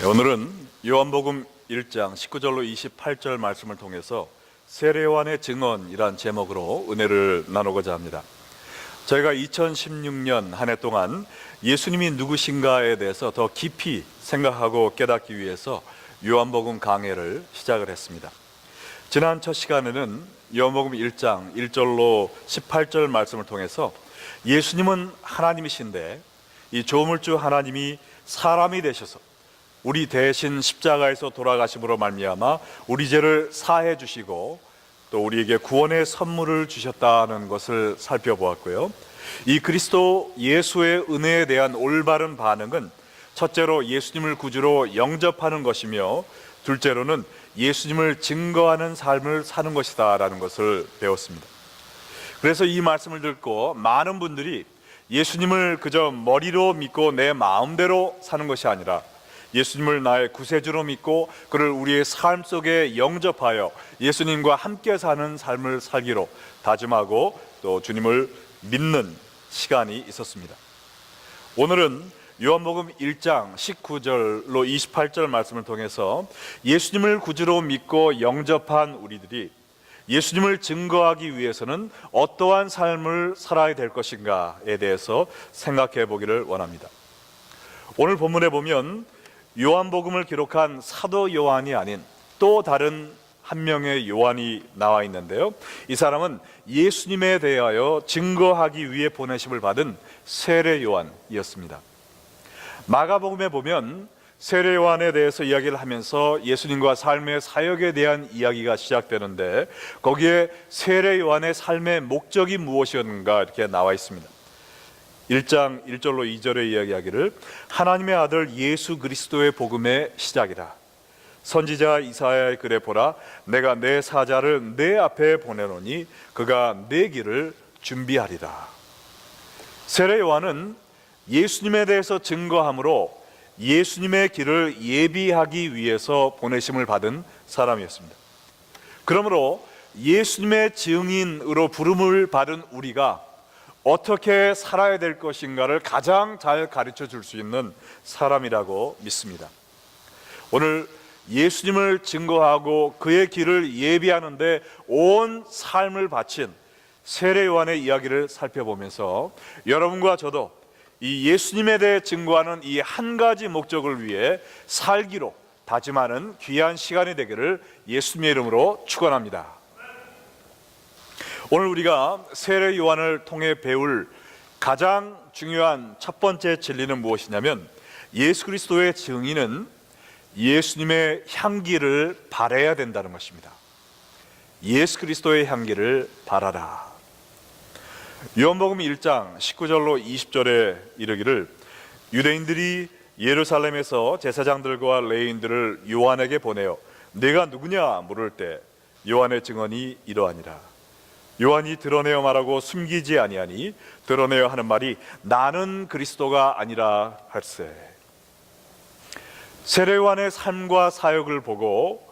오늘은 요한복음 1장 19절로 28절 말씀을 통해서 세례요한의 증언이란 제목으로 은혜를 나누고자 합니다. 저희가 2016년 한 해 동안 예수님이 누구신가에 대해서 더 깊이 생각하고 깨닫기 위해서 요한복음 강해를 시작을 했습니다. 지난 첫 시간에는 요한복음 1장 1절로 18절 말씀을 통해서 예수님은 하나님이신데 이 조물주 하나님이 사람이 되셔서 우리 대신 십자가에서 돌아가심으로 말미암아 우리 죄를 사해 주시고 또 우리에게 구원의 선물을 주셨다는 것을 살펴보았고요. 이 그리스도 예수의 은혜에 대한 올바른 반응은 첫째로 예수님을 구주로 영접하는 것이며 둘째로는 예수님을 증거하는 삶을 사는 것이다 라는 것을 배웠습니다. 그래서 이 말씀을 듣고 많은 분들이 예수님을 그저 머리로 믿고 내 마음대로 사는 것이 아니라 예수님을 나의 구세주로 믿고 그를 우리의 삶 속에 영접하여 예수님과 함께 사는 삶을 살기로 다짐하고 또 주님을 믿는 시간이 있었습니다. 오늘은 요한복음 1장 19절로 28절 말씀을 통해서 예수님을 구주로 믿고 영접한 우리들이 예수님을 증거하기 위해서는 어떠한 삶을 살아야 될 것인가에 대해서 생각해 보기를 원합니다. 오늘 본문에 보면 요한복음을 기록한 사도 요한이 아닌 또 다른 한 명의 요한이 나와 있는데요, 이 사람은 예수님에 대하여 증거하기 위해 보내심을 받은 세례 요한이었습니다. 마가복음에 보면 세례 요한에 대해서 이야기를 하면서 예수님과 삶의 사역에 대한 이야기가 시작되는데 거기에 세례 요한의 삶의 목적이 무엇이었는가 이렇게 나와 있습니다. 1장 1절로 2절의 이야기하기를 하나님의 아들 예수 그리스도의 복음의 시작이라. 선지자 이사야의 글에 보라, 내가 내 사자를 내 앞에 보내노니 그가 내 길을 준비하리라. 세례 요한은 예수님에 대해서 증거함으로 예수님의 길을 예비하기 위해서 보내심을 받은 사람이었습니다. 그러므로 예수님의 증인으로 부름을 받은 우리가 어떻게 살아야 될 것인가를 가장 잘 가르쳐 줄 수 있는 사람이라고 믿습니다. 오늘 예수님을 증거하고 그의 길을 예비하는데 온 삶을 바친 세례 요한의 이야기를 살펴보면서 여러분과 저도 이 예수님에 대해 증거하는 이 한 가지 목적을 위해 살기로 다짐하는 귀한 시간이 되기를 예수님의 이름으로 축원합니다. 오늘 우리가 세례 요한을 통해 배울 가장 중요한 첫 번째 진리는 무엇이냐면 예수 그리스도의 증인은 예수님의 향기를 바라야 된다는 것입니다. 예수 그리스도의 향기를 바라라. 요한복음 1장 19절로 20절에 이르기를 유대인들이 예루살렘에서 제사장들과 레위인들을 요한에게 보내어 네가 누구냐 물을 때 요한의 증언이 이러하니라. 요한이 드러내어 말하고 숨기지 아니하니 드러내어 하는 말이 나는 그리스도가 아니라 할세. 세례 요한의 삶과 사역을 보고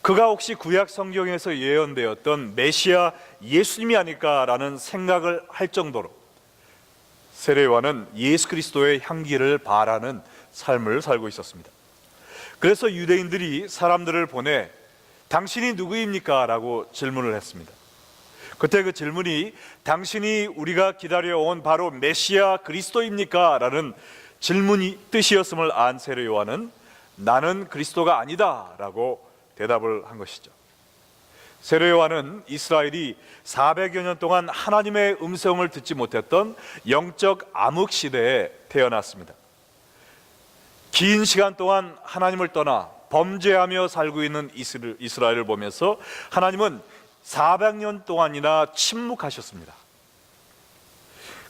그가 혹시 구약 성경에서 예언되었던 메시아 예수님이 아닐까라는 생각을 할 정도로 세례 요한은 예수 그리스도의 향기를 바라는 삶을 살고 있었습니다. 그래서 유대인들이 사람들을 보내 당신이 누구입니까? 라고 질문을 했습니다. 그때 그 질문이 당신이 우리가 기다려온 바로 메시아 그리스도입니까? 라는 질문이 뜻이었음을 안 세례 요한은 나는 그리스도가 아니다 라고 대답을 한 것이죠. 세례 요한은 이스라엘이 400여 년 동안 하나님의 음성을 듣지 못했던 영적 암흑 시대에 태어났습니다. 긴 시간 동안 하나님을 떠나 범죄하며 살고 있는 이스라엘을 보면서 하나님은 400년 동안이나 침묵하셨습니다.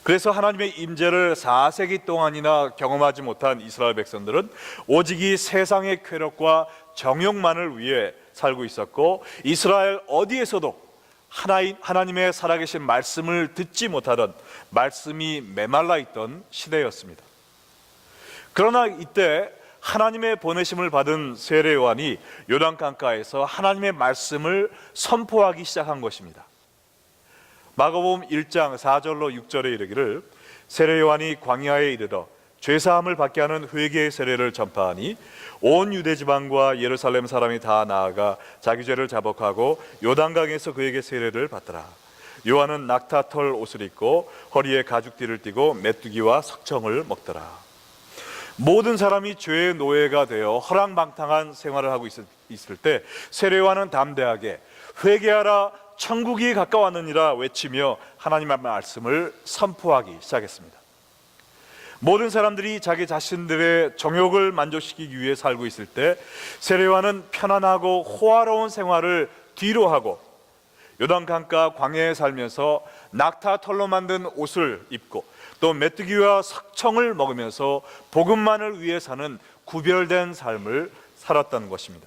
그래서 하나님의 임재를 4세기 동안이나 경험하지 못한 이스라엘 백성들은 오직 이 세상의 쾌락과 정욕만을 위해 살고 있었고 이스라엘 어디에서도 하나님의 살아계신 말씀을 듣지 못하던 말씀이 메말라 있던 시대였습니다. 그러나 이때 하나님의 보내심을 받은 세례 요한이 요단강가에서 하나님의 말씀을 선포하기 시작한 것입니다. 마가복음 1장 4절로 6절에 이르기를 세례 요한이 광야에 이르러 죄사함을 받게 하는 회개의 세례를 전파하니 온 유대 지방과 예루살렘 사람이 다 나아가 자기 죄를 자복하고 요단강에서 그에게 세례를 받더라. 요한은 낙타털 옷을 입고 허리에 가죽띠를 띠고 메뚜기와 석청을 먹더라. 모든 사람이 죄의 노예가 되어 허랑방탕한 생활을 하고 있을 때 세례요한은 담대하게 회개하라 천국이 가까웠느니라 외치며 하나님의 말씀을 선포하기 시작했습니다. 모든 사람들이 자기 자신들의 정욕을 만족시키기 위해 살고 있을 때 세례요한은 편안하고 호화로운 생활을 뒤로하고 요단강가 광야에 살면서 낙타 털로 만든 옷을 입고 또 메뚜기와 석청을 먹으면서 복음만을 위해 사는 구별된 삶을 살았다는 것입니다.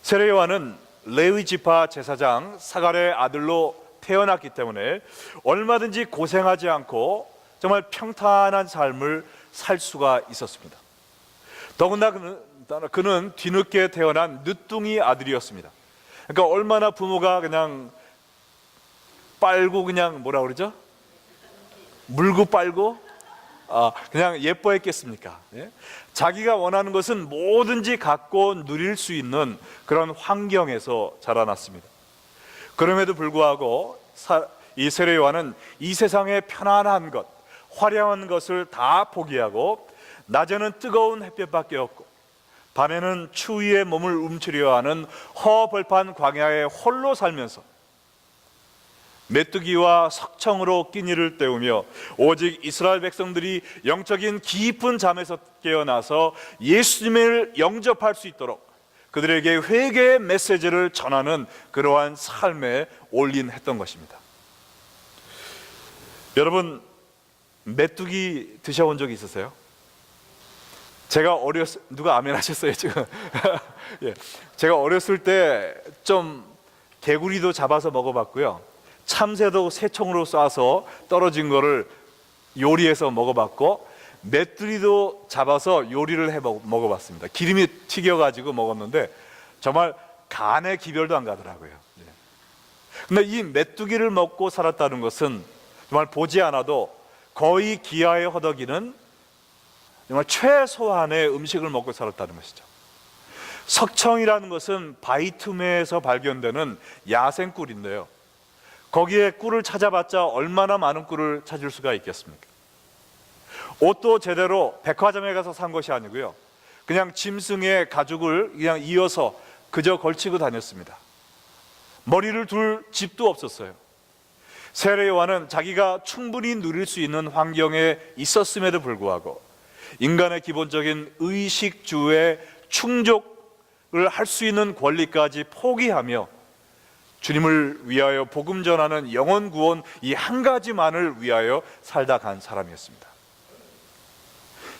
세례요한은 레위 지파 제사장 사갈의 아들로 태어났기 때문에 얼마든지 고생하지 않고 정말 평탄한 삶을 살 수가 있었습니다. 더군다나 그는 뒤늦게 태어난 늦둥이 아들이었습니다. 그러니까 얼마나 부모가 그냥 빨고 그냥 뭐라 그러죠? 물고 빨고 그냥 예뻐했겠습니까? 예? 자기가 원하는 것은 뭐든지 갖고 누릴 수 있는 그런 환경에서 자라났습니다. 그럼에도 불구하고 이 세례요한은 이 세상의 편안한 것, 화려한 것을 다 포기하고 낮에는 뜨거운 햇볕밖에 없고 밤에는 추위에 몸을 움츠려 하는 허벌판 광야에 홀로 살면서 메뚜기와 석청으로 끼니를 때우며 오직 이스라엘 백성들이 영적인 깊은 잠에서 깨어나서 예수님을 영접할 수 있도록 그들에게 회개의 메시지를 전하는 그러한 삶에 올인했던 것입니다. 여러분, 메뚜기 드셔본 적이 있으세요? 제가 누가 아멘 하셨어요 지금? 예. 제가 어렸을 때 좀 개구리도 잡아서 먹어봤고요, 참새도 새총으로 쏴서 떨어진 거를 요리해서 먹어봤고, 메뚜기도 잡아서 요리를 해 먹어봤습니다. 기름이 튀겨가지고 먹었는데 정말 간에 기별도 안 가더라고요. 근데 이 메뚜기를 먹고 살았다는 것은 정말 보지 않아도 거의 기아에 허덕이는 정말 최소한의 음식을 먹고 살았다는 것이죠. 석청이라는 것은 바위틈에서 발견되는 야생꿀인데요, 거기에 꿀을 찾아봤자 얼마나 많은 꿀을 찾을 수가 있겠습니까? 옷도 제대로 백화점에 가서 산 것이 아니고요, 그냥 짐승의 가죽을 그냥 이어서 그저 걸치고 다녔습니다. 머리를 둘 집도 없었어요. 세례요한은 자기가 충분히 누릴 수 있는 환경에 있었음에도 불구하고 인간의 기본적인 의식주의 충족을 할 수 있는 권리까지 포기하며 주님을 위하여 복음 전하는 영혼 구원 이 한 가지만을 위하여 살다 간 사람이었습니다.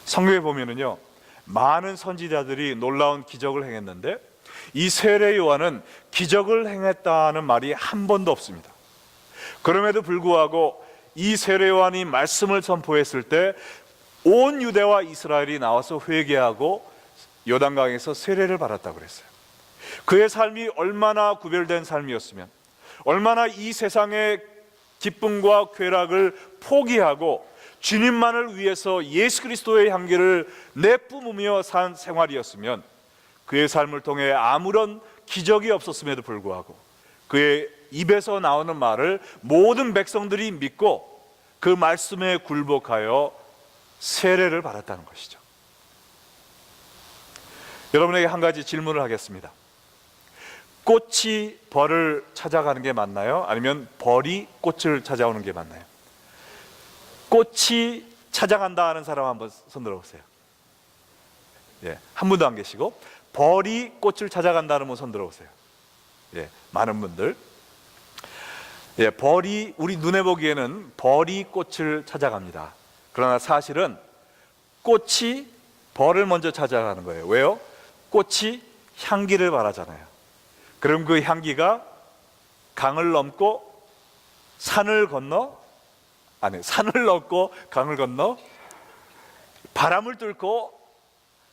성경에 보면은요, 많은 선지자들이 놀라운 기적을 행했는데 이 세례 요한은 기적을 행했다는 말이 한 번도 없습니다. 그럼에도 불구하고 이 세례 요한이 말씀을 선포했을 때 온 유대와 이스라엘이 나와서 회개하고 요단강에서 세례를 받았다고 그랬어요. 그의 삶이 얼마나 구별된 삶이었으면, 얼마나 이 세상의 기쁨과 쾌락을 포기하고 주님만을 위해서 예수 그리스도의 향기를 내뿜으며 산 생활이었으면 그의 삶을 통해 아무런 기적이 없었음에도 불구하고 그의 입에서 나오는 말을 모든 백성들이 믿고 그 말씀에 굴복하여 세례를 받았다는 것이죠. 여러분에게 한 가지 질문을 하겠습니다. 꽃이 벌을 찾아가는 게 맞나요? 아니면 벌이 꽃을 찾아오는 게 맞나요? 꽃이 찾아간다 하는 사람 한번 손 들어보세요. 예, 한 분도 안 계시고, 벌이 꽃을 찾아간다는 분 손 들어보세요. 예, 많은 분들. 예, 벌이, 우리 눈에 보기에는 벌이 꽃을 찾아갑니다. 그러나 사실은 꽃이 벌을 먼저 찾아가는 거예요. 왜요? 꽃이 향기를 발하잖아요. 그럼 그 향기가 강을 넘고 산을 넘고 강을 건너 바람을 뚫고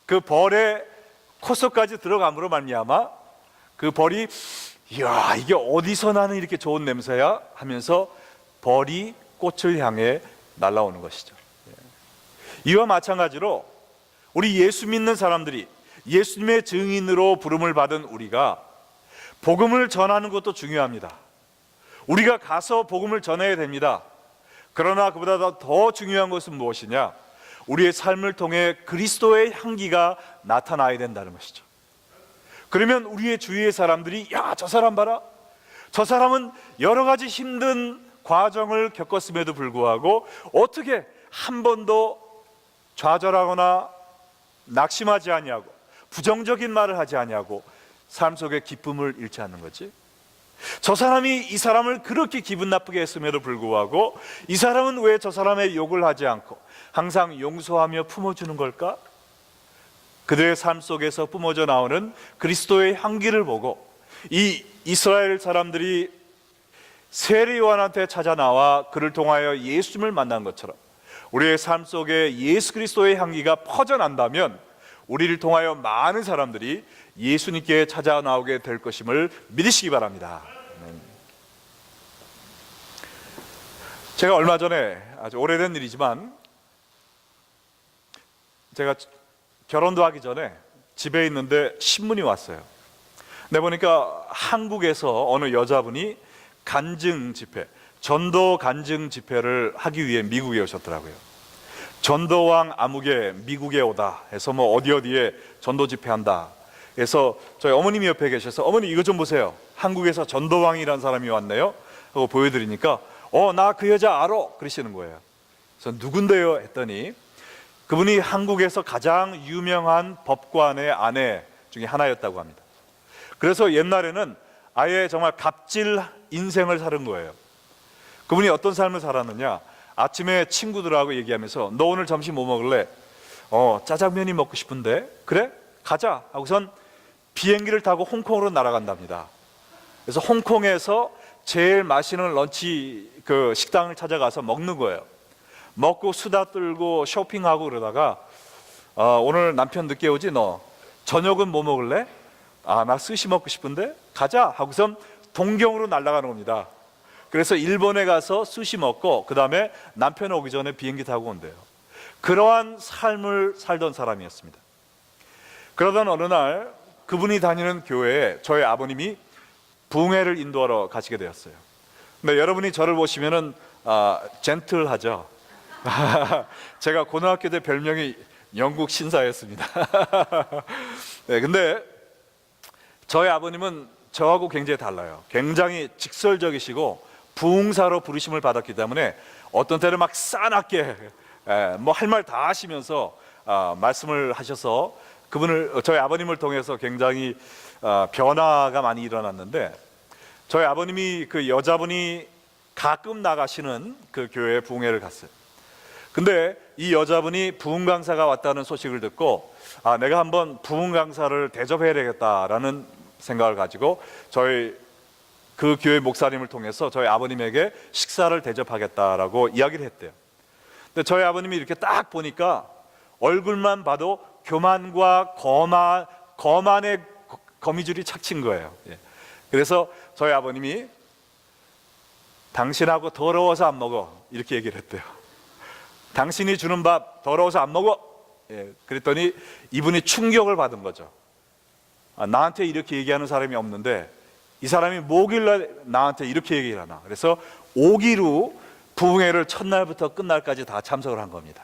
그 벌의 콧속까지 들어감으로 말미암아 그 벌이, 이야, 이게 어디서 나는 이렇게 좋은 냄새야? 하면서 벌이 꽃을 향해 날아오는 것이죠. 이와 마찬가지로 우리 예수 믿는 사람들이 예수님의 증인으로 부름을 받은 우리가 복음을 전하는 것도 중요합니다. 우리가 가서 복음을 전해야 됩니다. 그러나 그보다 더 중요한 것은 무엇이냐? 우리의 삶을 통해 그리스도의 향기가 나타나야 된다는 것이죠. 그러면 우리의 주위의 사람들이 야, 저 사람 봐라. 저 사람은 여러 가지 힘든 과정을 겪었음에도 불구하고 어떻게 한 번도 좌절하거나 낙심하지 아니하고 부정적인 말을 하지 아니하고 삶 속에 기쁨을 잃지 않는 거지? 저 사람이 이 사람을 그렇게 기분 나쁘게 했음에도 불구하고 이 사람은 왜 저 사람의 욕을 하지 않고 항상 용서하며 품어주는 걸까? 그들의 삶 속에서 뿜어져 나오는 그리스도의 향기를 보고 이 이스라엘 사람들이 세례 요한한테 찾아 나와 그를 통하여 예수님을 만난 것처럼 우리의 삶 속에 예수 그리스도의 향기가 퍼져난다면 우리를 통하여 많은 사람들이 예수님께 찾아 나오게 될 것임을 믿으시기 바랍니다. 제가 얼마 전에, 아주 오래된 일이지만, 제가 결혼도 하기 전에 집에 있는데 신문이 왔어요. 근데 보니까 한국에서 어느 여자분이 간증 집회, 전도 간증 집회를 하기 위해 미국에 오셨더라고요. 전도왕 아무개 미국에 오다 해서 뭐 어디에 전도 집회한다 해서 저희 어머님이 옆에 계셔서 어머니 이거 좀 보세요. 한국에서 전도왕이라는 사람이 왔네요 하고 보여드리니까 나 그 여자 알아 그러시는 거예요. 그래서 누군데요 했더니 그분이 한국에서 가장 유명한 법관의 아내 중에 하나였다고 합니다. 그래서 옛날에는 아예 정말 갑질 인생을 사는 거예요. 그분이 어떤 삶을 살았느냐, 아침에 친구들하고 얘기하면서 너 오늘 점심 뭐 먹을래? 짜장면이 먹고 싶은데. 그래? 가자 하고선 비행기를 타고 홍콩으로 날아간답니다. 그래서 홍콩에서 제일 맛있는 런치 그 식당을 찾아가서 먹는 거예요. 먹고 수다 떨고 쇼핑하고 그러다가 오늘 남편 늦게 오지 너 저녁은 뭐 먹을래? 나 스시 먹고 싶은데 가자 하고선 동경으로 날아가는 겁니다. 그래서 일본에 가서 스시 먹고 그 다음에 남편 오기 전에 비행기 타고 온대요. 그러한 삶을 살던 사람이었습니다. 그러던 어느 날 그분이 다니는 교회에 저희 아버님이 부흥회를 인도하러 가시게 되었어요. 근데 여러분이 저를 보시면은 젠틀하죠. 제가 고등학교 때 별명이 영국 신사였습니다. 네, 근데 저희 아버님은 저하고 굉장히 달라요. 굉장히 직설적이시고 부흥사로 부르심을 받았기 때문에 어떤 때는 막 싸납게 뭐 할 말 다 하시면서 말씀을 하셔서 저희 아버님을 통해서 굉장히 변화가 많이 일어났는데 저희 아버님이 그 여자분이 가끔 나가시는 그 교회에 부흥회를 갔어요. 근데 이 여자분이 부흥 강사가 왔다는 소식을 듣고 내가 한번 부흥 강사를 대접해야 되겠다라는 생각을 가지고 저희 그 교회 목사님을 통해서 저희 아버님에게 식사를 대접하겠다라고 이야기를 했대요. 근데 저희 아버님이 이렇게 딱 보니까 얼굴만 봐도 교만과 거만의 거미줄이 착친 거예요. 그래서 저희 아버님이 당신하고 더러워서 안 먹어 이렇게 얘기를 했대요. 당신이 주는 밥 더러워서 안 먹어. 그랬더니 이분이 충격을 받은 거죠. 나한테 이렇게 얘기하는 사람이 없는데 이 사람이 뭐길래 나한테 이렇게 얘기를 하나. 그래서 5기로 부흥회를 첫날부터 끝날까지 다 참석을 한 겁니다.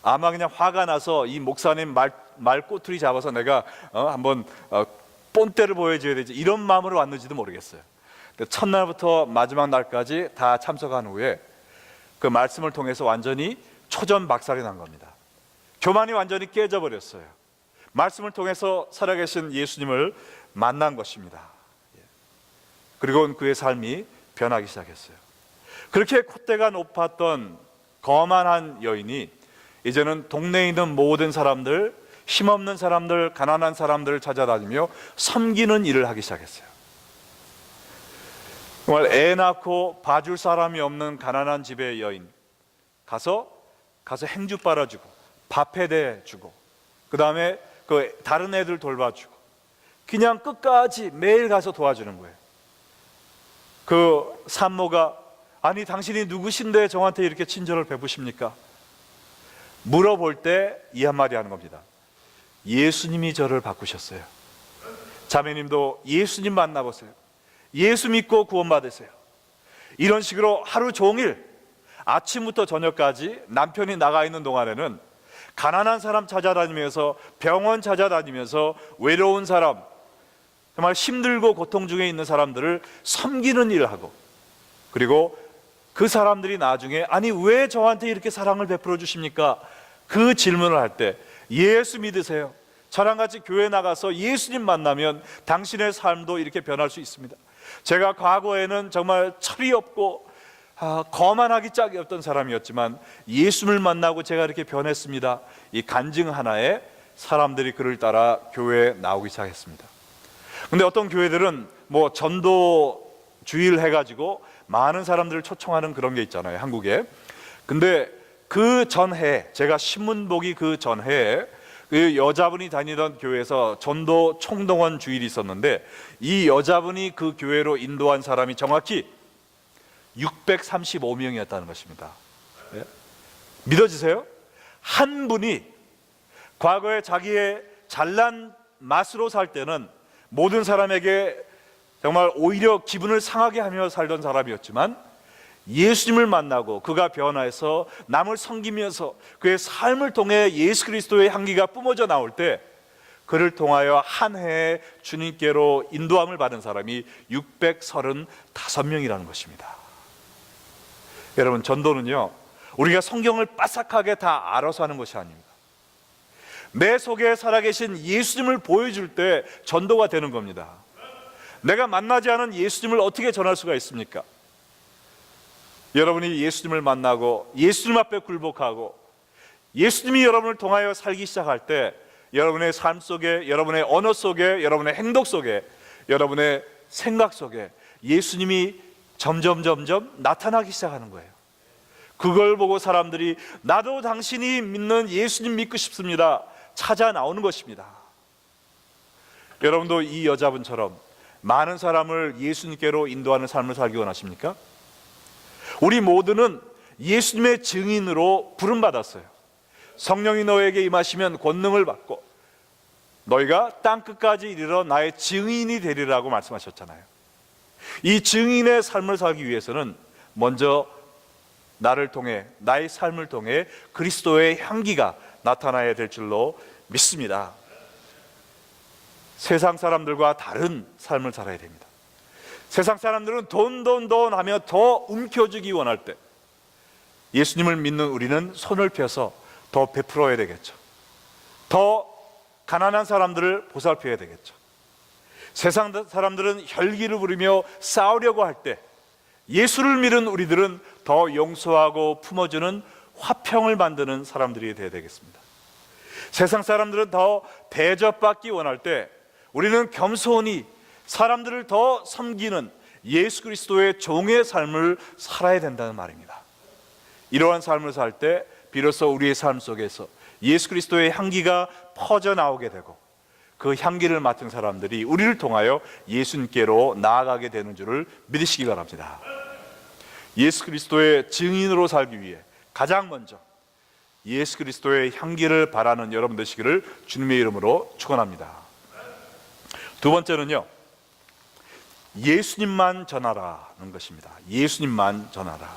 아마 그냥 화가 나서 이 목사님 말 꼬투리 잡아서 내가 한번 본때를 보여줘야 되지 이런 마음으로 왔는지도 모르겠어요. 첫날부터 마지막 날까지 다 참석한 후에 그 말씀을 통해서 완전히 초전박살이 난 겁니다. 교만이 완전히 깨져버렸어요. 말씀을 통해서 살아계신 예수님을 만난 것입니다. 그리고 그의 삶이 변하기 시작했어요. 그렇게 콧대가 높았던 거만한 여인이 이제는 동네에 있는 모든 사람들, 힘없는 사람들, 가난한 사람들을 찾아다니며 섬기는 일을 하기 시작했어요. 정말 애 낳고 봐줄 사람이 없는 가난한 집의 여인 가서 행주 빨아주고 밥 해대 주고 그 다음에 그 다른 애들 돌봐주고 그냥 끝까지 매일 가서 도와주는 거예요. 그 산모가 아니 당신이 누구신데 저한테 이렇게 친절을 베푸십니까? 물어볼 때 이 한마디 하는 겁니다. 예수님이 저를 바꾸셨어요. 자매님도 예수님 만나보세요. 예수 믿고 구원받으세요. 이런 식으로 하루 종일 아침부터 저녁까지 남편이 나가 있는 동안에는 가난한 사람 찾아다니면서, 병원 찾아다니면서, 외로운 사람, 정말 힘들고 고통 중에 있는 사람들을 섬기는 일을 하고, 그리고 그 사람들이 나중에 아니 왜 저한테 이렇게 사랑을 베풀어 주십니까? 그 질문을 할 때 예수 믿으세요. 저랑 같이 교회 나가서 예수님 만나면 당신의 삶도 이렇게 변할 수 있습니다. 제가 과거에는 정말 철이 없고 거만하기 짝이 없던 사람이었지만 예수를 만나고 제가 이렇게 변했습니다. 이 간증 하나에 사람들이 그를 따라 교회에 나오기 시작했습니다. 근데 어떤 교회들은 뭐 전도 주일 해가지고 많은 사람들을 초청하는 그런 게 있잖아요, 한국에. 근데 그 전해, 제가 신문 보기 그 전해에 그 여자분이 다니던 교회에서 전도 총동원 주일이 있었는데, 이 여자분이 그 교회로 인도한 사람이 정확히 635명이었다는 것입니다. 네? 믿어지세요? 한 분이 과거에 자기의 잘난 맛으로 살 때는 모든 사람에게 정말 오히려 기분을 상하게 하며 살던 사람이었지만, 예수님을 만나고 그가 변화해서 남을 섬기면서 그의 삶을 통해 예수 그리스도의 향기가 뿜어져 나올 때, 그를 통하여 한 해에 주님께로 인도함을 받은 사람이 635명이라는 것입니다. 여러분, 전도는요, 우리가 성경을 빠삭하게 다 알아서 하는 것이 아닙니다. 내 속에 살아계신 예수님을 보여줄 때 전도가 되는 겁니다. 내가 만나지 않은 예수님을 어떻게 전할 수가 있습니까? 여러분이 예수님을 만나고 예수님 앞에 굴복하고 예수님이 여러분을 통하여 살기 시작할 때, 여러분의 삶 속에, 여러분의 언어 속에, 여러분의 행동 속에, 여러분의 생각 속에 예수님이 점점 나타나기 시작하는 거예요. 그걸 보고 사람들이 나도 당신이 믿는 예수님 믿고 싶습니다 찾아 나오는 것입니다. 여러분도 이 여자분처럼 많은 사람을 예수님께로 인도하는 삶을 살기 원하십니까? 우리 모두는 예수님의 증인으로 부름받았어요. 성령이 너에게 임하시면 권능을 받고 너희가 땅끝까지 이르러 나의 증인이 되리라고 말씀하셨잖아요. 이 증인의 삶을 살기 위해서는 먼저 나를 통해, 나의 삶을 통해 그리스도의 향기가 나타나야 될 줄로 믿습니다. 세상 사람들과 다른 삶을 살아야 됩니다. 세상 사람들은 돈 하며 더 움켜쥐기 원할 때, 예수님을 믿는 우리는 손을 펴서 더 베풀어야 되겠죠. 더 가난한 사람들을 보살펴야 되겠죠. 세상 사람들은 혈기를 부리며 싸우려고 할 때, 예수를 믿은 우리들은 더 용서하고 품어주는 화평을 만드는 사람들이 되어야 되겠습니다. 세상 사람들은 더 대접받기 원할 때, 우리는 겸손히 사람들을 더 섬기는 예수 그리스도의 종의 삶을 살아야 된다는 말입니다. 이러한 삶을 살 때 비로소 우리의 삶 속에서 예수 그리스도의 향기가 퍼져나오게 되고, 그 향기를 맡은 사람들이 우리를 통하여 예수님께로 나아가게 되는 줄을 믿으시기 바랍니다. 예수 그리스도의 증인으로 살기 위해 가장 먼저 예수 그리스도의 향기를 바라는 여러분 되시기를 주님의 이름으로 축원합니다. 두 번째는요, 예수님만 전하라는 것입니다. 예수님만 전하라.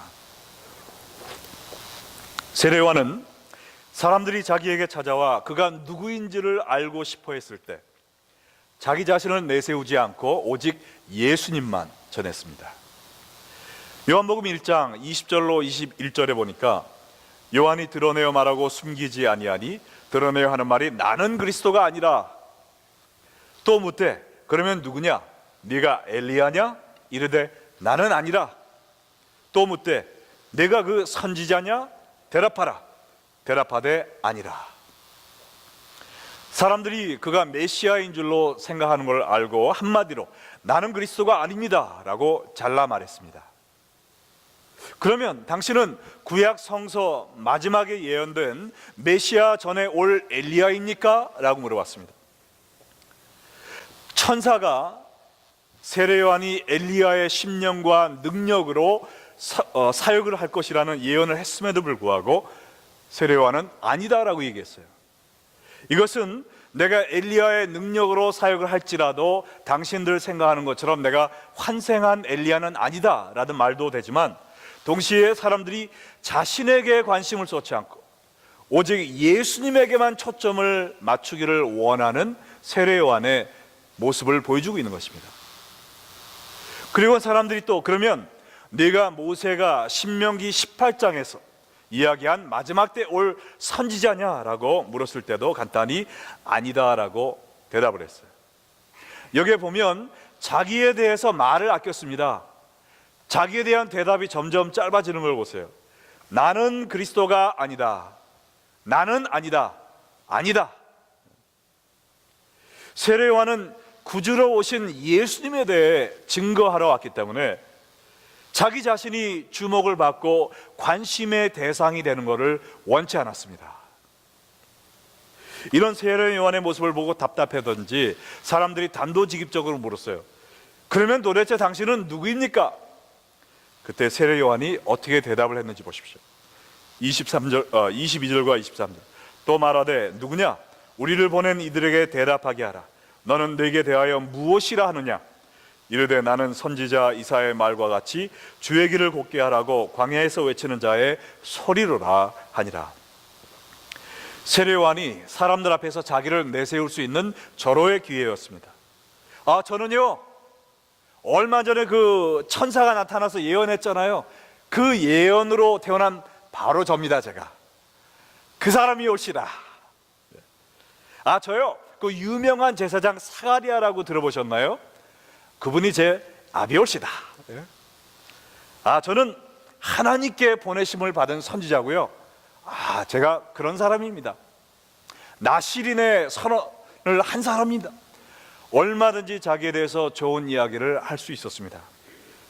세례요한은 사람들이 자기에게 찾아와 그가 누구인지를 알고 싶어 했을 때 자기 자신을 내세우지 않고 오직 예수님만 전했습니다. 요한복음 1장 20절로 21절에 보니까, 요한이 드러내어 말하고 숨기지 아니하니 드러내어 하는 말이 나는 그리스도가 아니라. 또 묻되 그러면 누구냐? 네가 엘리야냐? 이르되 나는 아니라. 또 묻되 내가 그 선지자냐? 대답하라. 대답하되 아니라. 사람들이 그가 메시아인 줄로 생각하는 걸 알고 한마디로 나는 그리스도가 아닙니다 라고 잘라 말했습니다. 그러면 당신은 구약 성서 마지막에 예언된 메시아 전에 올 엘리야입니까? 라고 물어봤습니다. 천사가 세례 요한이 엘리야의 심령과 능력으로 사역을 할 것이라는 예언을 했음에도 불구하고 세례요한은 아니다라고 얘기했어요. 이것은 내가 엘리야의 능력으로 사역을 할지라도 당신들 생각하는 것처럼 내가 환생한 엘리야는 아니다라는 말도 되지만, 동시에 사람들이 자신에게 관심을 쏟지 않고 오직 예수님에게만 초점을 맞추기를 원하는 세례요한의 모습을 보여주고 있는 것입니다. 그리고 사람들이 또 그러면 네가 모세가 신명기 18장에서 이야기한 마지막 때 올 선지자냐라고 물었을 때도 간단히 아니다라고 대답을 했어요. 여기에 보면 자기에 대해서 말을 아꼈습니다. 자기에 대한 대답이 점점 짧아지는 걸 보세요. 나는 그리스도가 아니다. 나는 아니다. 아니다. 세례요한은 구주로 오신 예수님에 대해 증거하러 왔기 때문에 자기 자신이 주목을 받고 관심의 대상이 되는 것을 원치 않았습니다. 이런 세례요한의 모습을 보고 답답하던지 사람들이 단도직입적으로 물었어요. 그러면 도대체 당신은 누구입니까? 그때 세례요한이 어떻게 대답을 했는지 보십시오. 22절과 23절. 또 말하되 누구냐? 우리를 보낸 이들에게 대답하게 하라. 너는 내게 대하여 무엇이라 하느냐? 이르되 나는 선지자 이사야의 말과 같이 주의 길을 곧게 하라고 광야에서 외치는 자의 소리로라 하니라. 세례요한이 사람들 앞에서 자기를 내세울 수 있는 절호의 기회였습니다. 저는요 얼마 전에 그 천사가 나타나서 예언했잖아요. 그 예언으로 태어난 바로 접니다. 제가 그 사람이 올시다. 저요 그 유명한 제사장 사가랴라고 들어보셨나요? 그분이 제 아비올시다. 저는 하나님께 보내심을 받은 선지자고요. 제가 그런 사람입니다. 나시린의 선언을 한 사람입니다. 얼마든지 자기에 대해서 좋은 이야기를 할 수 있었습니다.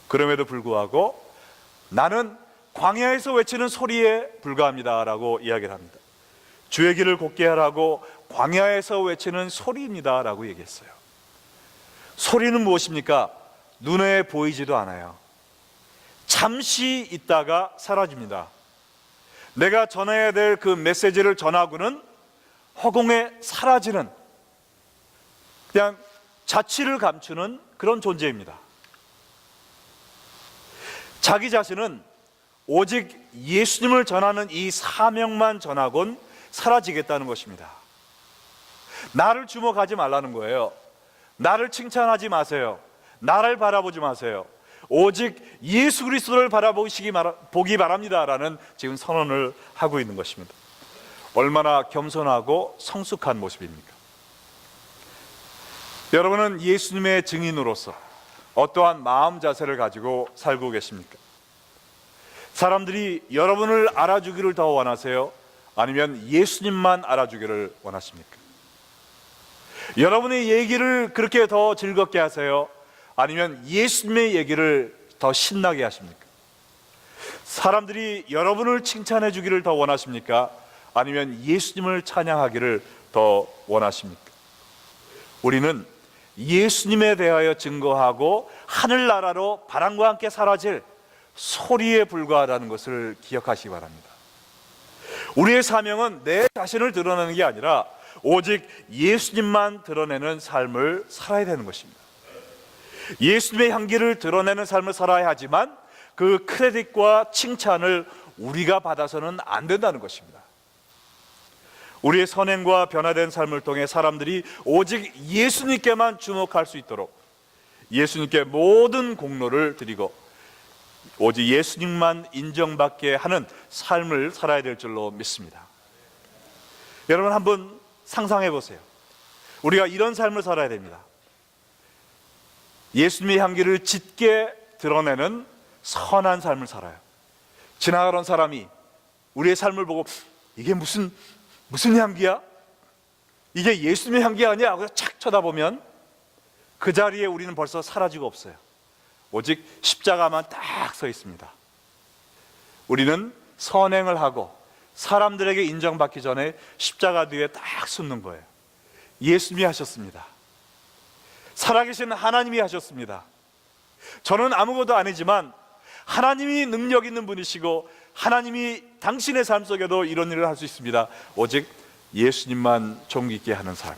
그럼에도 불구하고 나는 광야에서 외치는 소리에 불과합니다라고 이야기를 합니다. 주의 길을 곧게 하라고 광야에서 외치는 소리입니다라고 얘기했어요. 소리는 무엇입니까? 눈에 보이지도 않아요. 잠시 있다가 사라집니다. 내가 전해야 될 그 메시지를 전하고는 허공에 사라지는, 그냥 자취를 감추는 그런 존재입니다. 자기 자신은 오직 예수님을 전하는 이 사명만 전하곤 사라지겠다는 것입니다. 나를 주목하지 말라는 거예요. 나를 칭찬하지 마세요. 나를 바라보지 마세요. 오직 예수 그리스도를 보기 바랍니다라는 지금 선언을 하고 있는 것입니다. 얼마나 겸손하고 성숙한 모습입니까? 여러분은 예수님의 증인으로서 어떠한 마음 자세를 가지고 살고 계십니까? 사람들이 여러분을 알아주기를 더 원하세요? 아니면 예수님만 알아주기를 원하십니까? 여러분의 얘기를 그렇게 더 즐겁게 하세요? 아니면 예수님의 얘기를 더 신나게 하십니까? 사람들이 여러분을 칭찬해 주기를 더 원하십니까? 아니면 예수님을 찬양하기를 더 원하십니까? 우리는 예수님에 대하여 증거하고 하늘나라로 바람과 함께 사라질 소리에 불과하다는 것을 기억하시기 바랍니다. 우리의 사명은 내 자신을 드러내는 게 아니라 오직 예수님만 드러내는 삶을 살아야 되는 것입니다. 예수님의 향기를 드러내는 삶을 살아야 하지만 그 크레딧과 칭찬을 우리가 받아서는 안 된다는 것입니다. 우리의 선행과 변화된 삶을 통해 사람들이 오직 예수님께만 주목할 수 있도록 예수님께 모든 공로를 드리고 오직 예수님만 인정받게 하는 삶을 살아야 될 줄로 믿습니다. 여러분 한번 상상해 보세요. 우리가 이런 삶을 살아야 됩니다. 예수님의 향기를 짙게 드러내는 선한 삶을 살아요. 지나가던 사람이 우리의 삶을 보고 이게 무슨 향기야? 이게 예수님의 향기 아니야? 하고 착 쳐다보면 그 자리에 우리는 벌써 사라지고 없어요. 오직 십자가만 딱 서 있습니다. 우리는 선행을 하고 사람들에게 인정받기 전에 십자가 뒤에 딱 숨는 거예요. 예수님이 하셨습니다. 살아계신 하나님이 하셨습니다. 저는 아무것도 아니지만 하나님이 능력 있는 분이시고 하나님이 당신의 삶 속에도 이런 일을 할 수 있습니다. 오직 예수님만 존귀 있게 하는 삶,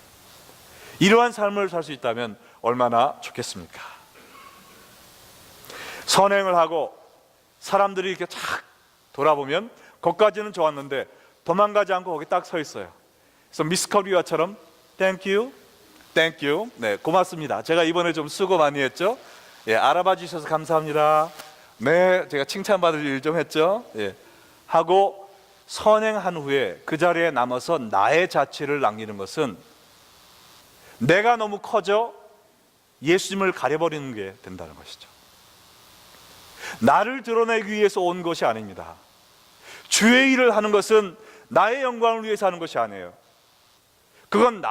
이러한 삶을 살 수 있다면 얼마나 좋겠습니까? 선행을 하고 사람들이 이렇게 착 돌아보면 거기까지는 좋았는데 도망가지 않고 거기 딱 서 있어요. 그래서 미스 커리어처럼 땡큐 땡큐, 네, 고맙습니다. 제가 이번에 좀 수고 많이 했죠? 예, 알아봐 주셔서 감사합니다. 네, 제가 칭찬받을 일 좀 했죠? 예, 하고 선행한 후에 그 자리에 남아서 나의 자취를 남기는 것은 내가 너무 커져 예수님을 가려버리는 게 된다는 것이죠. 나를 드러내기 위해서 온 것이 아닙니다. 주의 일을 하는 것은 나의 영광을 위해서 하는 것이 아니에요. 그건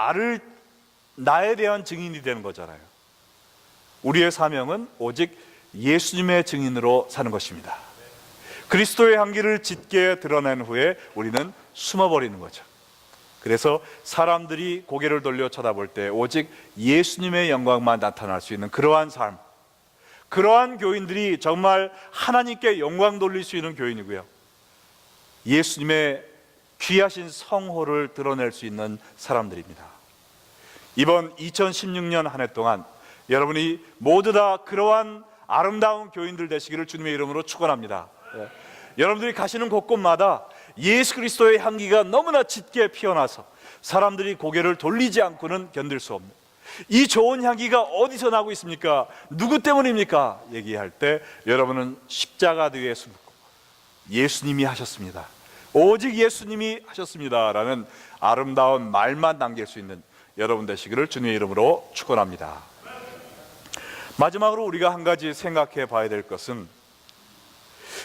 나에 대한 증인이 되는 거잖아요. 우리의 사명은 오직 예수님의 증인으로 사는 것입니다. 그리스도의 향기를 짙게 드러낸 후에 우리는 숨어버리는 거죠. 그래서 사람들이 고개를 돌려 쳐다볼 때 오직 예수님의 영광만 나타날 수 있는 그러한 삶, 그러한 교인들이 정말 하나님께 영광 돌릴 수 있는 교인이고요, 예수님의 귀하신 성호를 드러낼 수 있는 사람들입니다. 이번 2016년 한 해 동안 여러분이 모두 다 그러한 아름다운 교인들 되시기를 주님의 이름으로 축원합니다. 여러분들이 가시는 곳곳마다 예수 그리스도의 향기가 너무나 짙게 피어나서 사람들이 고개를 돌리지 않고는 견딜 수 없는 이 좋은 향기가 어디서 나고 있습니까? 누구 때문입니까? 얘기할 때 여러분은 십자가 뒤에 숨고 예수님이 하셨습니다, 오직 예수님이 하셨습니다 라는 아름다운 말만 남길 수 있는 여러분 되시기를 주님의 이름으로 축원합니다. 마지막으로 우리가 한 가지 생각해 봐야 될 것은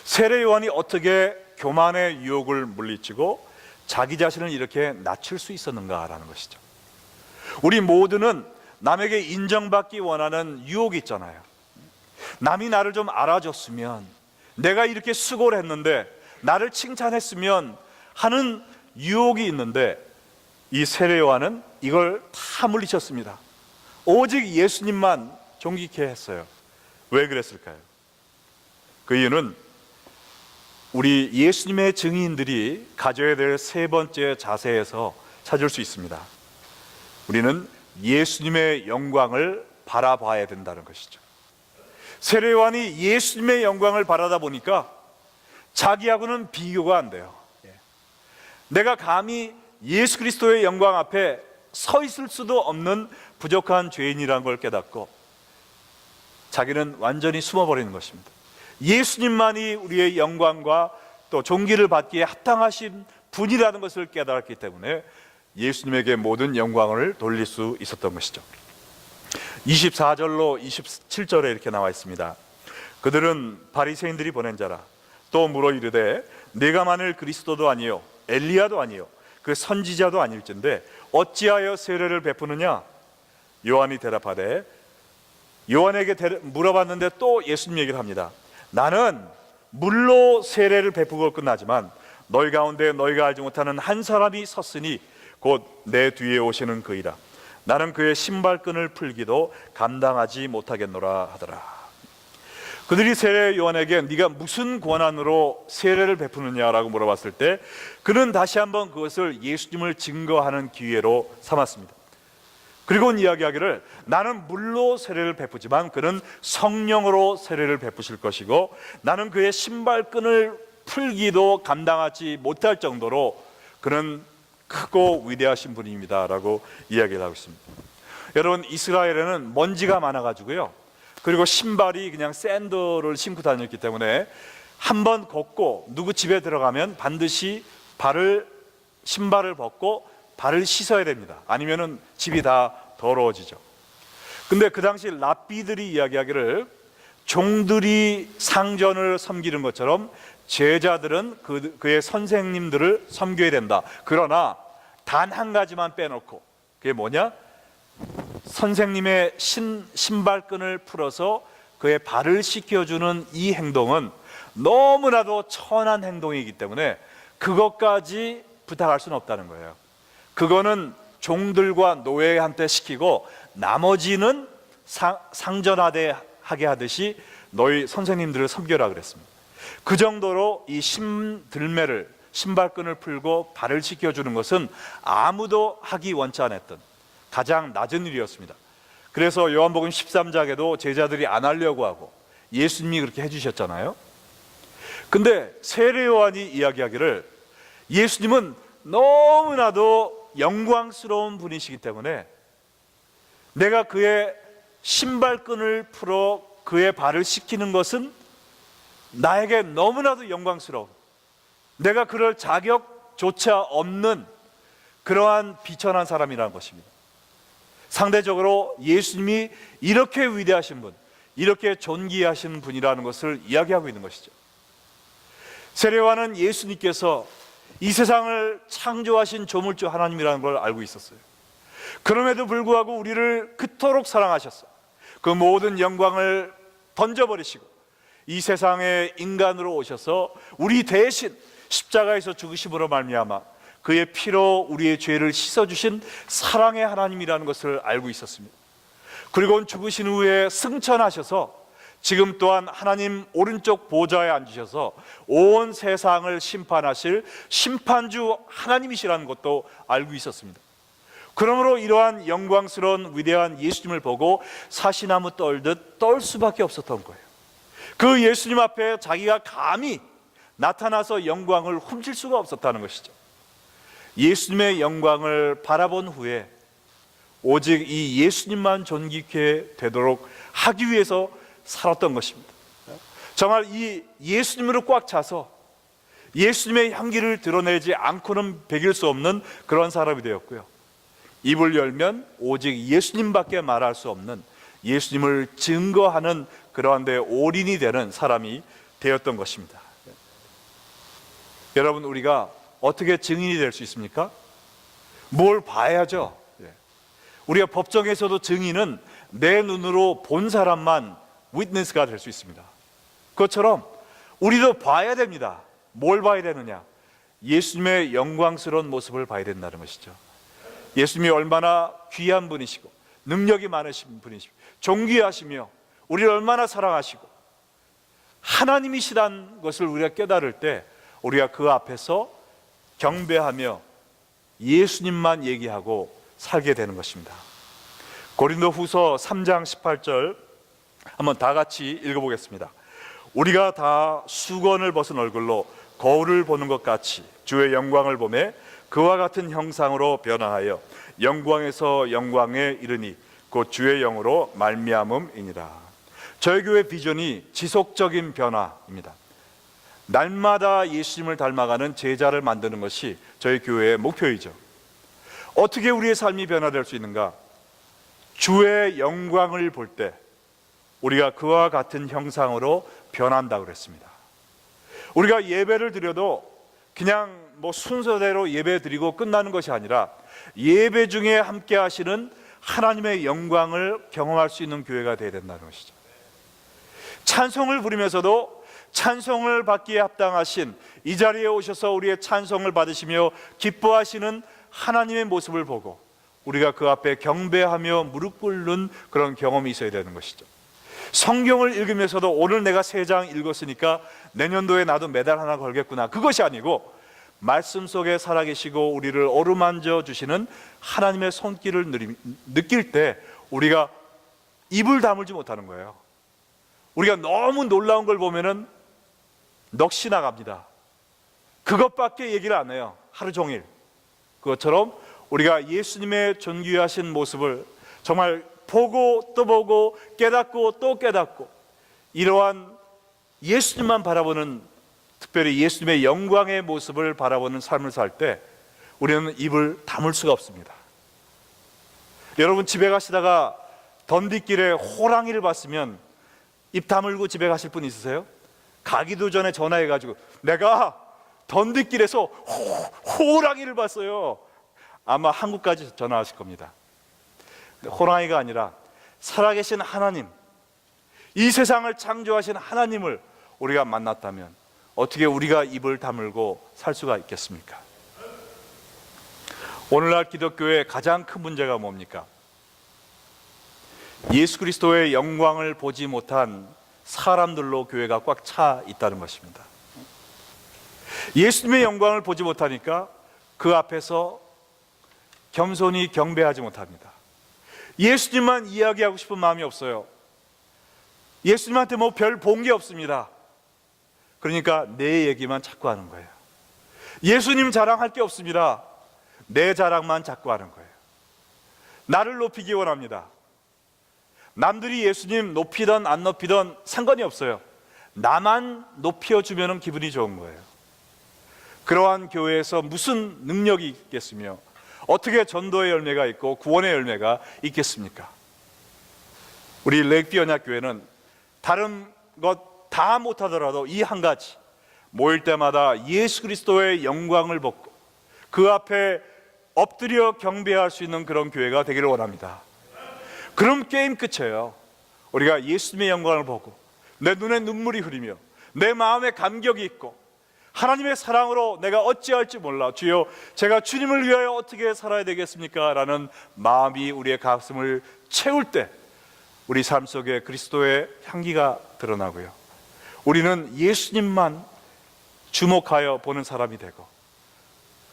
세례 요한이 어떻게 교만의 유혹을 물리치고 자기 자신을 이렇게 낮출 수 있었는가라는 것이죠. 우리 모두는 남에게 인정받기 원하는 유혹이 있잖아요. 남이 나를 좀 알아줬으면, 내가 이렇게 수고를 했는데 나를 칭찬했으면 하는 유혹이 있는데, 이 세례 요한은 이걸 다 물리쳤습니다. 오직 예수님만 존귀케 했어요. 왜 그랬을까요? 그 이유는 우리 예수님의 증인들이 가져야 될 세 번째 자세에서 찾을 수 있습니다. 우리는 예수님의 영광을 바라봐야 된다는 것이죠. 세례 요한이 예수님의 영광을 바라다 보니까 자기하고는 비교가 안 돼요. 내가 감히 예수 그리스도의 영광 앞에 서 있을 수도 없는 부족한 죄인이라는 걸 깨닫고 자기는 완전히 숨어버리는 것입니다. 예수님만이 우리의 영광과 또 존귀를 받기에 합당하신 분이라는 것을 깨달았기 때문에 예수님에게 모든 영광을 돌릴 수 있었던 것이죠. 24절로 27절에 이렇게 나와 있습니다. 그들은 바리새인들이 보낸 자라. 또 물어 이르되 네가 만일 그리스도도 아니요 엘리야도 아니요 그 선지자도 아닐진데 어찌하여 세례를 베푸느냐? 요한이 대답하되, 요한에게 물어봤는데 또 예수님 얘기를 합니다. 나는 물로 세례를 베푸고 끝나지만 너희 가운데 너희가 알지 못하는 한 사람이 섰으니 곧 내 뒤에 오시는 그이라. 나는 그의 신발끈을 풀기도 감당하지 못하겠노라 하더라. 그들이 세례 요한에게 네가 무슨 권한으로 세례를 베푸느냐라고 물어봤을 때 그는 다시 한번 그것을 예수님을 증거하는 기회로 삼았습니다. 그리고는 이야기하기를 나는 물로 세례를 베푸지만 그는 성령으로 세례를 베푸실 것이고 나는 그의 신발끈을 풀기도 감당하지 못할 정도로 그는 크고 위대하신 분입니다 라고 이야기를 하고 있습니다. 여러분, 이스라엘에는 먼지가 많아가지고요, 그리고 신발이 그냥 샌들을 신고 다녔기 때문에 한번 걷고 누구 집에 들어가면 반드시 신발을 벗고 발을 씻어야 됩니다. 아니면은 집이 다 더러워지죠. 근데 그 당시 랍비들이 이야기하기를 종들이 상전을 섬기는 것처럼 제자들은 그의 선생님들을 섬겨야 된다. 그러나 단 한 가지만 빼놓고, 그게 뭐냐? 선생님의 신발끈을 풀어서 그의 발을 씻겨주는 이 행동은 너무나도 천한 행동이기 때문에 그것까지 부탁할 수는 없다는 거예요. 그거는 종들과 노예한테 시키고 나머지는 상전하게 하듯이 너희 선생님들을 섬겨라 그랬습니다. 그 정도로 이 신발끈을 풀고 발을 씻겨주는 것은 아무도 하기 원치 않았던 가장 낮은 일이었습니다. 그래서 요한복음 13장에도 제자들이 안 하려고 하고 예수님이 그렇게 해주셨잖아요. 근데 세례 요한이 이야기하기를 예수님은 너무나도 영광스러운 분이시기 때문에 내가 그의 신발끈을 풀어 그의 발을 씻기는 것은 나에게 너무나도 영광스러운, 내가 그럴 자격조차 없는 그러한 비천한 사람이라는 것입니다. 상대적으로 예수님이 이렇게 위대하신 분, 이렇게 존귀하신 분이라는 것을 이야기하고 있는 것이죠. 세례요한은 예수님께서 이 세상을 창조하신 조물주 하나님이라는 걸 알고 있었어요. 그럼에도 불구하고 우리를 그토록 사랑하셨어. 그 모든 영광을 던져버리시고 이 세상에 인간으로 오셔서 우리 대신 십자가에서 죽으심으로 말미암아 그의 피로 우리의 죄를 씻어주신 사랑의 하나님이라는 것을 알고 있었습니다. 그리고 죽으신 후에 승천하셔서 지금 또한 하나님 오른쪽 보좌에 앉으셔서 온 세상을 심판하실 심판주 하나님이시라는 것도 알고 있었습니다. 그러므로 이러한 영광스러운 위대한 예수님을 보고 사시나무 떨듯 떨 수밖에 없었던 거예요. 그 예수님 앞에 자기가 감히 나타나서 영광을 훔칠 수가 없었다는 것이죠. 예수님의 영광을 바라본 후에 오직 이 예수님만 존귀케 되도록 하기 위해서 살았던 것입니다. 정말 이 예수님으로 꽉 차서 예수님의 향기를 드러내지 않고는 배길 수 없는 그런 사람이 되었고요. 입을 열면 오직 예수님밖에 말할 수 없는, 예수님을 증거하는 그러한 데 올인이 되는 사람이 되었던 것입니다. 여러분, 우리가 어떻게 증인이 될 수 있습니까? 뭘 봐야죠. 우리가 법정에서도 증인은 내 눈으로 본 사람만 위트니스가 될 수 있습니다. 그것처럼 우리도 봐야 됩니다. 뭘 봐야 되느냐? 예수님의 영광스러운 모습을 봐야 된다는 것이죠. 예수님이 얼마나 귀한 분이시고 능력이 많으신 분이시고 존귀하시며 우리를 얼마나 사랑하시고 하나님이시라는 것을 우리가 깨달을 때 우리가 그 앞에서 경배하며 예수님만 얘기하고 살게 되는 것입니다. 고린도후서 3장 18절 한번 다 같이 읽어보겠습니다. 우리가 다 수건을 벗은 얼굴로 거울을 보는 것 같이 주의 영광을 보매 그와 같은 형상으로 변화하여 영광에서 영광에 이르니 곧 주의 영으로 말미암음이니라. 저희 교회 비전이 지속적인 변화입니다. 날마다 예수님을 닮아가는 제자를 만드는 것이 저희 교회의 목표이죠. 어떻게 우리의 삶이 변화될 수 있는가? 주의 영광을 볼 때 우리가 그와 같은 형상으로 변한다고 그랬습니다. 우리가 예배를 드려도 그냥 순서대로 예배 드리고 끝나는 것이 아니라 예배 중에 함께 하시는 하나님의 영광을 경험할 수 있는 교회가 되어야 된다는 것이죠. 찬송을 부르면서도 찬송을 받기에 합당하신, 이 자리에 오셔서 우리의 찬송을 받으시며 기뻐하시는 하나님의 모습을 보고 우리가 그 앞에 경배하며 무릎 꿇는 그런 경험이 있어야 되는 것이죠. 성경을 읽으면서도 오늘 내가 3장 읽었으니까 내년도에 나도 메달 하나 걸겠구나, 그것이 아니고 말씀 속에 살아계시고 우리를 어루만져 주시는 하나님의 손길을 느낄 때 우리가 입을 다물지 못하는 거예요. 우리가 너무 놀라운 걸 보면은 넋이 나갑니다. 그것밖에 얘기를 안 해요, 하루 종일. 그것처럼 우리가 예수님의 존귀하신 모습을 정말 보고 또 보고 깨닫고 또 깨닫고 이러한 예수님만 바라보는, 특별히 예수님의 영광의 모습을 바라보는 삶을 살 때 우리는 입을 다물 수가 없습니다. 여러분, 집에 가시다가 던뒷길에 호랑이를 봤으면 입 다물고 집에 가실 분 있으세요? 가기도 전에 전화해가지고 내가 던뒷길에서 호랑이를 봤어요. 아마 한국까지 전화하실 겁니다. 호랑이가 아니라 살아계신 하나님, 이 세상을 창조하신 하나님을 우리가 만났다면 어떻게 우리가 입을 다물고 살 수가 있겠습니까? 오늘날 기독교의 가장 큰 문제가 뭡니까? 예수 그리스도의 영광을 보지 못한 사람들로 교회가 꽉 차 있다는 것입니다. 예수님의 영광을 보지 못하니까 그 앞에서 겸손히 경배하지 못합니다. 예수님만 이야기하고 싶은 마음이 없어요. 예수님한테 뭐 별 본 게 없습니다. 그러니까 내 얘기만 자꾸 하는 거예요. 예수님 자랑할 게 없습니다. 내 자랑만 자꾸 하는 거예요. 나를 높이기 원합니다. 남들이 예수님 높이든 안 높이든 상관이 없어요. 나만 높여주면 기분이 좋은 거예요. 그러한 교회에서 무슨 능력이 있겠으며 어떻게 전도의 열매가 있고 구원의 열매가 있겠습니까? 우리 레이크뷰 언약교회는 다른 것 다 못하더라도 이 한 가지, 모일 때마다 예수 그리스도의 영광을 보고 그 앞에 엎드려 경배할 수 있는 그런 교회가 되기를 원합니다. 그럼 게임 끝이에요. 우리가 예수님의 영광을 보고 내 눈에 눈물이 흐르며 내 마음에 감격이 있고 하나님의 사랑으로 내가 어찌할지 몰라, 주여 제가 주님을 위하여 어떻게 살아야 되겠습니까? 라는 마음이 우리의 가슴을 채울 때 우리 삶 속에 그리스도의 향기가 드러나고요, 우리는 예수님만 주목하여 보는 사람이 되고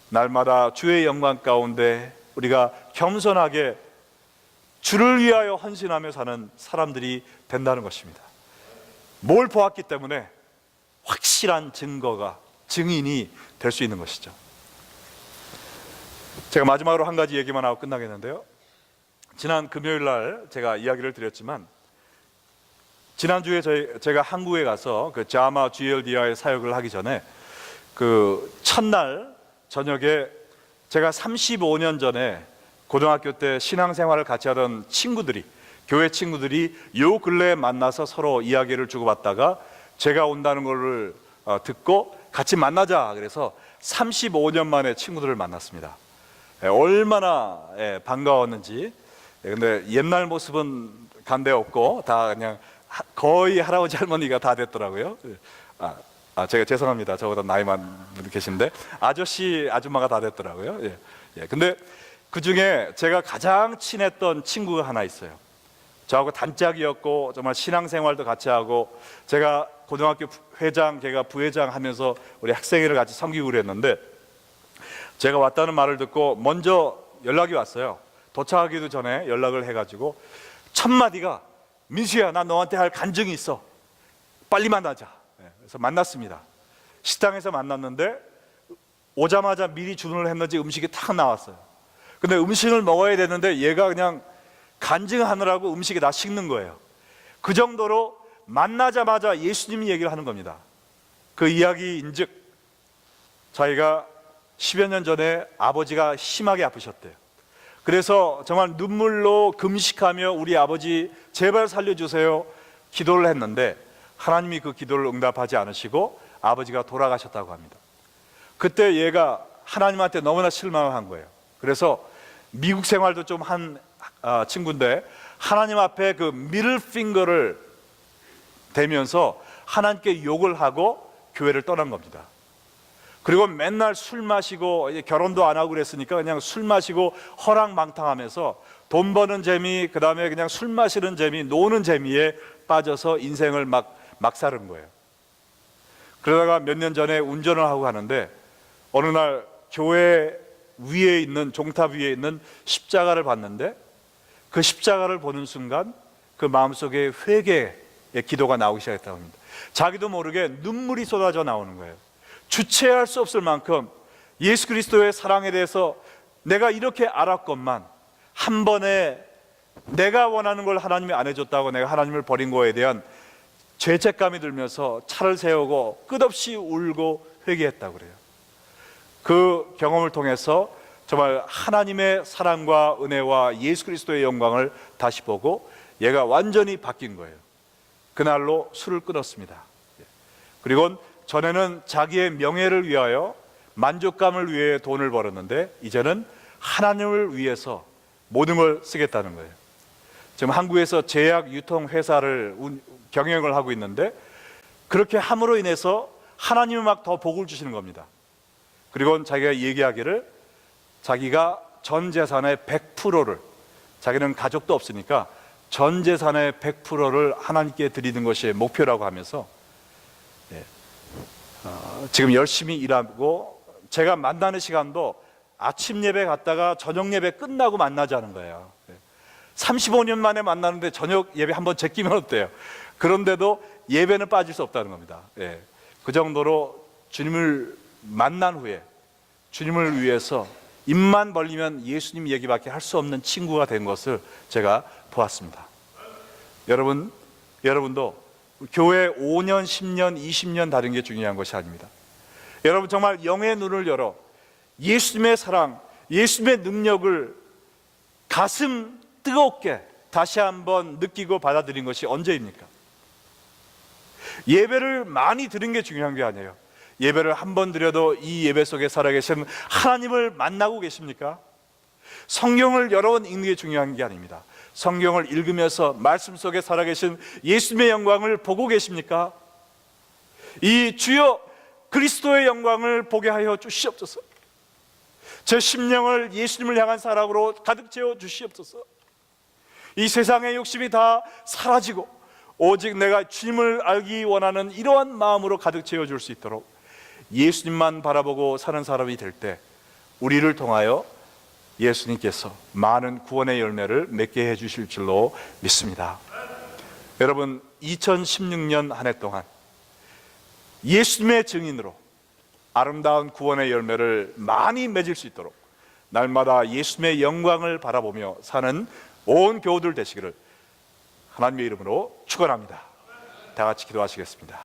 날마다 주의 영광 가운데 우리가 겸손하게 주를 위하여 헌신하며 사는 사람들이 된다는 것입니다. 뭘 보았기 때문에 확실한 증거가, 증인이 될 수 있는 것이죠. 제가 마지막으로 한 가지 얘기만 하고 끝나겠는데요, 지난 금요일 날 제가 이야기를 드렸지만 지난주에 제가 한국에 가서 그 자마 GLDI 사역을 하기 전에 그 첫날 저녁에 제가 35년 전에 고등학교 때 신앙생활을 같이 하던 친구들이, 교회 친구들이 요 근래에 만나서 서로 이야기를 주고받다가 제가 온다는 것을 듣고 같이 만나자 그래서 35년 만에 친구들을 만났습니다. 얼마나 반가웠는지. 근데 옛날 모습은 간데 없고 다 그냥 거의 할아버지 할머니가 다 됐더라고요. 제가 죄송합니다. 저보다 나이 많은 분 계신데 아저씨 아줌마가 다 됐더라고요. 근데 그 중에 제가 가장 친했던 친구가 하나 있어요. 저하고 단짝이었고 정말 신앙생활도 같이 하고, 제가 고등학교 회장, 걔가 부회장 하면서 우리 학생회를 같이 섬기고 그랬는데, 제가 왔다는 말을 듣고 먼저 연락이 왔어요. 도착하기도 전에 연락을 해가지고 첫 마디가, 민수야, 나 너한테 할 간증이 있어. 빨리 만나자. 그래서 만났습니다. 식당에서 만났는데 오자마자 미리 주문을 했는지 음식이 탁 나왔어요. 근데 음식을 먹어야 되는데 얘가 그냥 간증하느라고 음식이 다 식는 거예요. 그 정도로 만나자마자 예수님 얘기를 하는 겁니다. 그 이야기인즉 자기가 10여 년 전에 아버지가 심하게 아프셨대요. 그래서 정말 눈물로 금식하며 우리 아버지 제발 살려주세요 기도를 했는데 하나님이 그 기도를 응답하지 않으시고 아버지가 돌아가셨다고 합니다. 그때 얘가 하나님한테 너무나 실망을 한 거예요. 그래서 미국 생활도 좀 한 친구인데 하나님 앞에 그 미들 핑거를 대면서 하나님께 욕을 하고 교회를 떠난 겁니다. 그리고 맨날 술 마시고, 결혼도 안 하고 그랬으니까 그냥 술 마시고 허랑망탕하면서 돈 버는 재미, 그 다음에 그냥 술 마시는 재미, 노는 재미에 빠져서 인생을 막 사는 거예요. 그러다가 몇 년 전에 운전을 하고 가는데 어느 날 교회 위에 있는, 종탑 위에 있는 십자가를 봤는데 그 십자가를 보는 순간 그 마음속에 회개의 기도가 나오기 시작했다고 합니다. 자기도 모르게 눈물이 쏟아져 나오는 거예요. 주체할 수 없을 만큼 예수 그리스도의 사랑에 대해서 내가 이렇게 알았건만 한 번에 내가 원하는 걸 하나님이 안 해줬다고 내가 하나님을 버린 거에 대한 죄책감이 들면서 차를 세우고 끝없이 울고 회개했다고 그래요. 그 경험을 통해서 정말 하나님의 사랑과 은혜와 예수 그리스도의 영광을 다시 보고 얘가 완전히 바뀐 거예요. 그날로 술을 끊었습니다. 그리고 전에는 자기의 명예를 위하여, 만족감을 위해 돈을 벌었는데 이제는 하나님을 위해서 모든 걸 쓰겠다는 거예요. 지금 한국에서 제약 유통 회사를 경영을 하고 있는데 그렇게 함으로 인해서 하나님이 막 더 복을 주시는 겁니다. 그리고 자기가 얘기하기를 자기가 전 재산의 100%를, 자기는 가족도 없으니까 전 재산의 100%를 하나님께 드리는 것이 목표라고 하면서 지금 열심히 일하고, 제가 만나는 시간도 아침 예배 갔다가 저녁 예배 끝나고 만나자는 거예요. 35년 만에 만나는데 저녁 예배 한번 제끼면 어때요? 그런데도 예배는 빠질 수 없다는 겁니다. 그 정도로 주님을 만난 후에 주님을 위해서 입만 벌리면 예수님 얘기밖에 할 수 없는 친구가 된 것을 제가 보았습니다. 여러분도 교회 5년, 10년, 20년 다른 게 중요한 것이 아닙니다. 여러분 정말 영의 눈을 열어 예수님의 사랑, 예수님의 능력을 가슴 뜨겁게 다시 한번 느끼고 받아들인 것이 언제입니까? 예배를 많이 드린 게 중요한 게 아니에요. 예배를 한 번 드려도 이 예배 속에 살아계신 하나님을 만나고 계십니까? 성경을 여러 번 읽는 게 중요한 게 아닙니다. 성경을 읽으면서 말씀 속에 살아계신 예수님의 영광을 보고 계십니까? 이 주여 그리스도의 영광을 보게 하여 주시옵소서. 제 심령을 예수님을 향한 사랑으로 가득 채워 주시옵소서. 이 세상의 욕심이 다 사라지고 오직 내가 주님을 알기 원하는 이러한 마음으로 가득 채워줄 수 있도록 예수님만 바라보고 사는 사람이 될 때 우리를 통하여 예수님께서 많은 구원의 열매를 맺게 해주실 줄로 믿습니다. 여러분 2016년 한 해 동안 예수님의 증인으로 아름다운 구원의 열매를 많이 맺을 수 있도록 날마다 예수님의 영광을 바라보며 사는 온 교우들 되시기를 하나님의 이름으로 축원합니다. 다 같이 기도하시겠습니다.